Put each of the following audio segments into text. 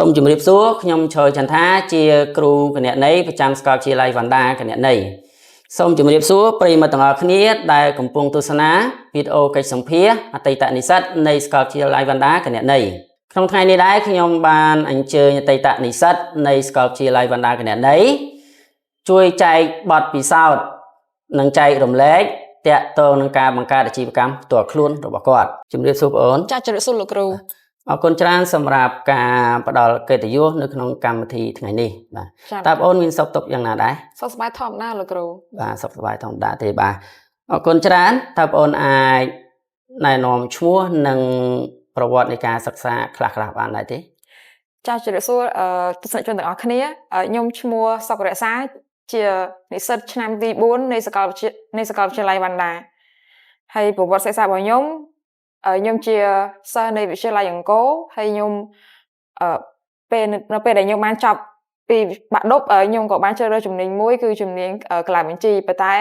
សូមជម្រាបសួរខ្ញុំឈរចន្ទថាជាគ្រូគណនេយ្យប្រចាំសាកលវិទ្យាល័យវណ្ណដាគណនេយ្យសូមជម្រាបសួរប្រិយមិត្តទាំងអស់គ្នាដែលកំពុងទស្សនាវីដេអូកិច្ចសម្ភាសន៍អតីតនិស្សិតនៃសាកលវិទ្យាល័យវណ្ណដាគណនេយ្យក្នុងថ្ងៃនេះដែរខ្ញុំបានអញ្ជើញអតីតនិស្សិតនៃសាកលវិទ្យាល័យវណ្ណដាគណនេយ្យជួយចែកបទពិសោធន៍និងចែករំលែកតាក់ទងនឹងការបង្កើតអាជីវកម្មផ្ទាល់ខ្លួនរបស់គាត់ជម្រាបសួរបងអូនចាជម្រាបសួរលោកគ្រូអរគុណច្រើនសម្រាប់ការផ្ដល់កិត្តិយសនៅក្នុងកម្មវិធីថ្ងៃនេះបាទតើបងអូនមានសុខទុក្ខយ៉ាងណាដែរសុខសប្បាយធម្មតាលោកគ្រូបាទសុខសប្បាយធម្មតាទេបាទអរគុណច្រើនតើបងអូនអាចណែនាំឈ្មោះនិងប្រវត្តិនៃការសិក្សាខ្លះៗបានដែរទេចាជម្រាបសួរទស្សនិកជនទាំងអស់គ្នាខ្ញុំឈ្មោះសុករក្សាជានិស្សិតឆ្នាំទី4នៃសាកលវិទ្យាល័យវណ្ណដាហើយប្រវត្តិសិក្សារបស់ខ្ញុំជាសិស្សនៃវិទ្យាល័យអង្គរហើយខ្ញុំនៅពេលដែលខ្ញុំបានចប់ពីបាក់ឌុបខ្ញុំក៏បានជ្រើសរើសជំនាញមួយគឺជំនាញកីឡាបញ្ជីប៉ុន្តែ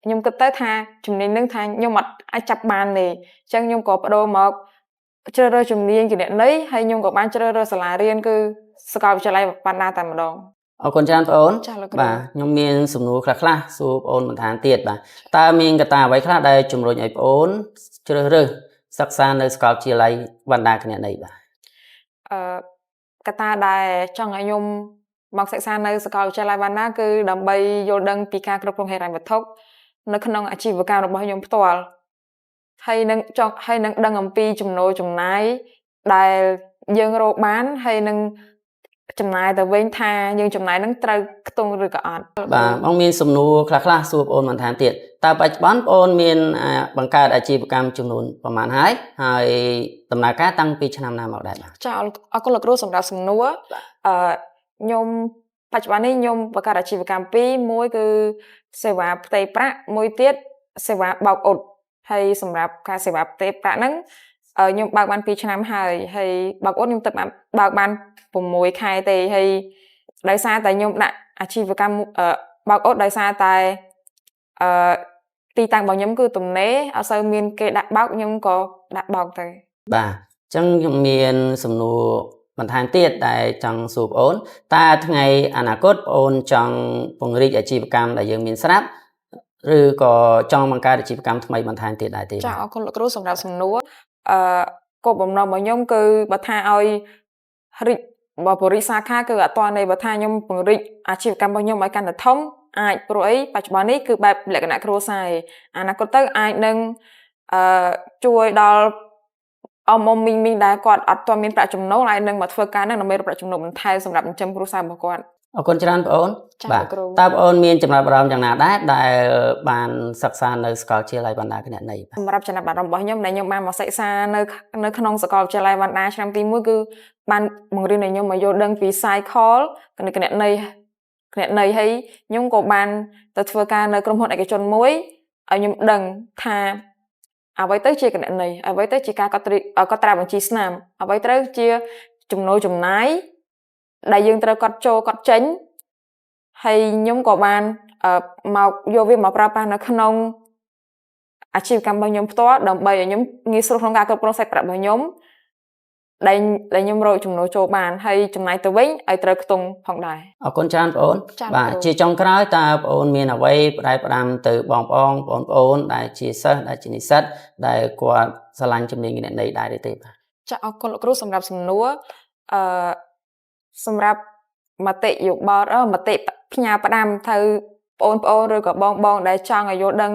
ខ្ញុំគិតទៅថាជំនាញនឹងថាខ្ញុំអត់អាចចាប់បានទេអញ្ចឹងខ្ញុំក៏បដូរមកជ្រើសរើសជំនាញគណនេយ្យហើយខ្ញុំក៏បានជ្រើសរើសសាលារៀនគឺសាកលវិទ្យាល័យវណ្ណដាតែម្ដងអរគុណច្រើនបងអូនបាទខ្ញុំមានសំណួរខ្លះៗសួរបងអូនបន្ថែមទៀតបាទតើមានកត្តាអ្វីខ្លះដែលជំរុញឲ្យបងអូនជ្រើសរើសសិក្សានៅសាកលវិទ្យាល័យវណ្ណដាគណនេយ្យបាទកត្តាដែលចង់ឲ្យខ្ញុំមកសិក្សានៅសាកលវិទ្យាល័យវណ្ណដាគឺដើម្បីយល់ដឹងពីការគ្រប់គ្រងហិរញ្ញវត្ថុនៅក្នុងអាជីវកម្មរបស់ខ្ញុំផ្ទាល់ហើយនឹងដឹងអំពីចំណូលចំណាយដែលយើងរកបានហើយនឹងចំណាយទៅវិញថាយើងចំណាយនឹងត្រូវខ្ទង់ឬក៏អត់បាទបងមានសំណួរខ្លះៗសួរបងអូនបន្ថែមទៀតតើបច្ចុប្បន្នបងអូនមានបង្កើតអាជីវកម្មចំនួនប្រមាណហើយដំណើរការតាំងពីឆ្នាំណាមកដែរបាទចាអរគុណលោកគ្រូសម្រាប់សំណួរខ្ញុំបច្ចុប្បន្ននេះខ្ញុំបង្កើតអាជីវកម្មពីរមួយគឺសេវាផ្ទេរប្រាក់មួយទៀតសេវាបោកអ៊ុតហើយសម្រាប់ការសេវាផ្ទេរប្រាក់ហ្នឹងខ្ញុំបើកបាន2ឆ្នាំហើយបើកអ៊ុតខ្ញុំទៅបើកបាន6ខែទេហើយដោយសារតែខ្ញុំដាក់អាជីវកម្មបើកអ៊ុតដោយសារតែទីតាំងរបស់ខ្ញុំគឺទំនេរអត់សូវមានគេដាក់បោកខ្ញុំក៏ដាក់បោកទៅបាទអញ្ចឹងខ្ញុំមានសំណួរបន្ថែមទៀតដែលចង់សួរបងអូនតើថ្ងៃអនាគតបងអូនចង់ពង្រីកអាជីវកម្មដែលយើងមានស្រាប់ឬក៏ចង់បង្កើតអាជីវកម្មថ្មីបន្ថែមទៀតដែរទេចាអរគុណលោកគ្រូសម្រាប់សំណួរគោលបំណងរបស់ខ្ញុំគឺបើថាឲ្យរីកបរិសាខាគឺអត់ទាន់ទេបើថាខ្ញុំពង្រីកអាជីវកម្មរបស់ខ្ញុំឲ្យកាន់តែធំអាចព្រោះអីបច្ចុប្បន្ននេះគឺបែបលក្ខណៈគ្រួសារឯអនាគតទៅអាចនឹងជួយដល់អមមីងដែលគាត់អត់ទាន់មានប្រាក់ចំណូលអាចនឹងមកធ្វើការនឹងដើម្បីរកប្រាក់ចំណូលបន្ថែមសម្រាប់ចិញ្ចឹមគ្រួសាររបស់គាត់អរគុណច្រើនបងអូនបាទតើបងអូនមានចំណាប់អារម្មណ៍យ៉ាងណាដែរដែលបានសិក្សានៅសាកលវិទ្យាល័យវណ្ណដាគណនេយ្យសម្រាប់ចំណាប់អារម្មណ៍របស់ខ្ញុំដែលខ្ញុំបានមកសិក្សានៅក្នុងសាកលវិទ្យាល័យវណ្ណដាឆ្នាំទី1គឺបានបង្រៀនឲ្យខ្ញុំមកយល់ដឹងពី cycle គណនេយ្យហើយខ្ញុំក៏បានទៅធ្វើការនៅក្រុមហ៊ុនឯកជនមួយឲ្យខ្ញុំដឹងថាអ្វីទៅជាគណនេយ្យអ្វីទៅជាការកត់ត្រាបញ្ជីស្នាមអ្វីត្រូវជាចំណូលចំណាយដែលយើងត្រូវកត់ចូលកត់ចេញហើយខ្ញុំក៏បានមកយកវាមកប្រើប្រាស់នៅក្នុងអាជីវកម្មរបស់ខ្ញុំផ្ទាល់ដើម្បីឲ្យខ្ញុំងាយស្រួលក្នុងការគ្រប់គ្រងសាច់ប្រាក់របស់ខ្ញុំដែលខ្ញុំរកចំណូលចូលបានហើយចំណាយទៅវិញឲ្យត្រូវខ្ទង់ផងដែរអរគុណច្រើនបងអូនបាទជាចុងក្រោយតើបងអូនមានអ្វីផ្ដាំទៅបងប្អូនដែលជាសិស្សដែលជានិស្សិតដែលគាត់ស្រឡាញ់ជំនាញគណនេយ្យដែរទេបាទចាអរគុណលោកគ្រូសម្រាប់សំណួរសម្រាប់មតិយោបល់មតិផ្ញើផ្ដាំទៅបងប្អូនឬក៏បងដែលចង់ឲ្យយល់ដឹង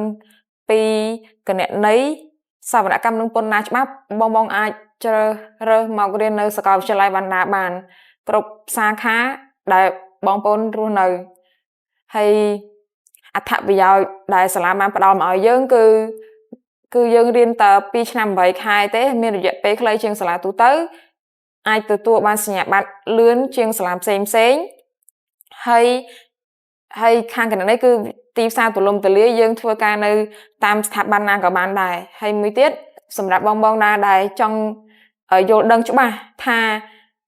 ពីគណនេយ្យសវនកម្មនិងពន្ធដារច្បាប់បងអាចជ្រើសរើសមករៀននៅសាកលវិទ្យាល័យវណ្ណដាបានគ្រប់សាខាដែលបងប្អូនរស់នៅហើយអត្ថប្រយោជន៍ដែលសាលាបានផ្ដល់មកឲ្យយើងគឺយើងរៀនតែ2ឆ្នាំ8ខែទេមានរយៈពេលខ្លីជាងសាលាទូទៅអាចទទួលបានសញ្ញាបត្រលឿនជាងសាលាផ្សេងហើយខាងគណនេយ្យគឺទីផ្សារទូលំទូលាយយើងធ្វើការនៅតាមស្ថាប័នណាក៏បានដែរហើយមួយទៀតសម្រាប់បងណាដែលចង់យល់ដឹងច្បាស់ថា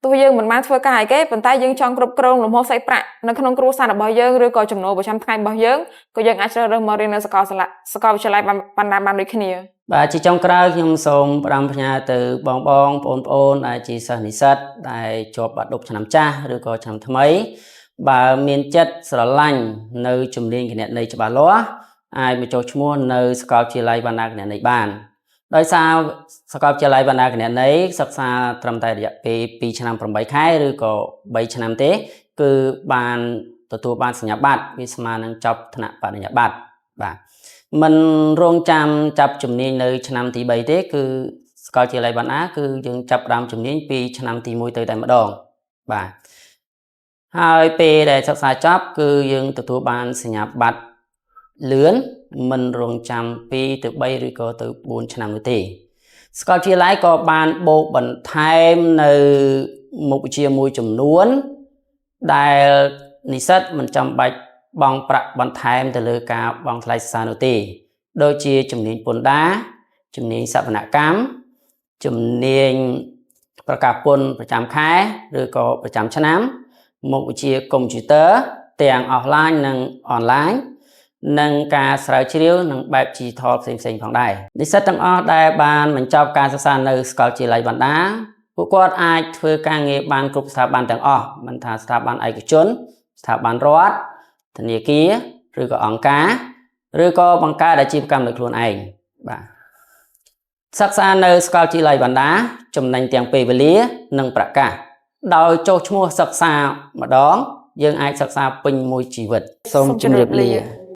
ទ ទោះយើងមិនបានធ្វើការឲ្យគេប៉ុន្តែយើងចង់គ្រប់គ្រងលំហូរសាច់ប្រាក់នៅក្នុងគ្រួសាររបស់យើងឬក៏ចំណូលប្រចាំថ្ងៃរបស់យើងក៏យើងអាចជ្រើសរើសមករៀននៅសាកលវិទ្យាល័យបណ្ណាបានដូចគ្នា បាទជាចុងក្រោយខ្ញុំសូមផ្ដាំផ្ញើទៅបងប្អូនដែលជាសិស្សនិស្សិតដែលជាប់បាក់ឌុបឆ្នាំចាស់ឬក៏ឆ្នាំថ្មីបើមានចិត្តស្រឡាញ់នៅជំនាញគណនេយ្យច្បាស់លាស់អាចមកចូលឈ្មោះនៅសាកលវិទ្យាល័យបណ្ណាគណនេយ្យបានដោយសារសាកលវិទ្យាល័យបណ្ណាគណនេយ្យសិក្សាត្រឹមតែរយៈពេល2ឆ្នាំ8ខែឬក៏3ឆ្នាំទេគឺបានទទួលបានសញ្ញាបត្រវាស្មើនឹងចប់ថ្នាក់បរិញ្ញាបត្របាទមិនរងចាំចាប់ជំនាញនៅឆ្នាំទី3ទេគឺសាកលវិទ្យាល័យបណ្ណាគឺយើងចាប់ផ្ដើមជំនាញពីឆ្នាំទី1ទៅតែម្ដងបាទហើយពេលដែលសិក្សាចប់គឺយើងទទួលបានសញ្ញាបត្រលឿនមិនរងចាំ2ទៅ3ឬក៏ទៅ4ឆ្នាំនោះទេសាកលវិទ្យាល័យក៏បានបូកបន្ថែមនៅមុខវិជ្ជាមួយចំនួនដែលនិស្សិតមិនចាំបាច់បង់ប្រាក់បន្ថែមទៅលើការបង់ថ្លៃសិក្សានោះទេដូចជាជំនាញពន្ធដារជំនាញសវនកម្មជំនាញប្រកាសពន្ធប្រចាំខែឬក៏ប្រចាំឆ្នាំមុខវិជ្ជាកុំព្យូទ័រទាំង offline និង online និងការស្រាវជ្រាវនិងបែប digital ផ្សេងៗផងដែរនិស្សិតទាំងអស់ដែលបានបញ្ចប់ការសិក្សានៅសាកលវិទ្យាល័យបណ្ណាពួកគាត់អាចធ្វើការងារបានគ្រប់ស្ថាប័នទាំងអស់មិនថាស្ថាប័នឯកជនស្ថាប័នរដ្ឋធនាគារឬក៏អង្គការឬក៏បង្កើតអាជីវកម្មដោយខ្លួនឯងបាទសិក្សានៅសាកលវិទ្យាល័យបណ្ណាចំណេញទាំងពេលវេលានិងប្រាក់កាសដោយចុះឈ្មោះសិក្សាម្ដងយើងអាចសិក្សាពេញមួយជីវិតសូមជម្រាបលា